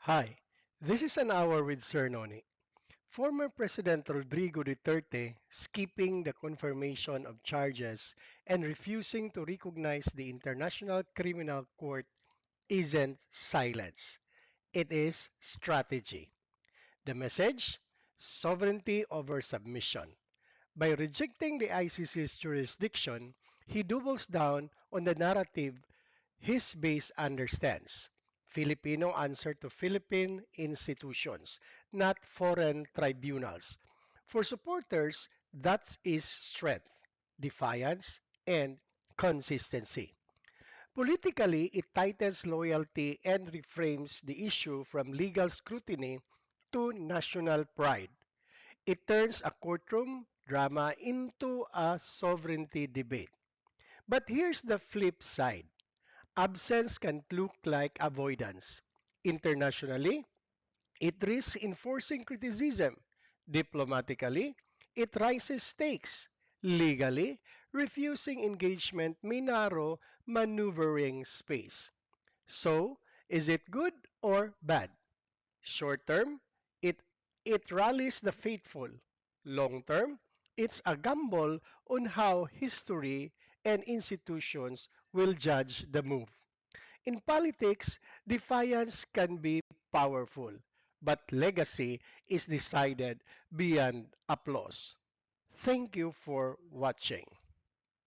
Hi, this is an hour with Sir Noni. Former President Rodrigo Duterte skipping the confirmation of charges and refusing to recognize the International Criminal Court isn't silence. It is strategy. The message? Sovereignty over submission. By rejecting the ICC's jurisdiction, he doubles down on the narrative his base understands. Filipino answer to Philippine institutions, not foreign tribunals. For supporters, that is strength, defiance, and consistency. Politically, it tightens loyalty and reframes the issue from legal scrutiny to national pride. It turns a courtroom drama into a sovereignty debate. But here's the flip side. Absence can look like avoidance. Internationally, it risks enforcing criticism. Diplomatically, it raises stakes. Legally, refusing engagement may narrow maneuvering space. So, is it good or bad? Short term, it it rallies the faithful. Long term, it's a gamble on how history and institutions will judge the move. In politics, defiance can be powerful, but legacy is decided beyond applause. Thank you for watching.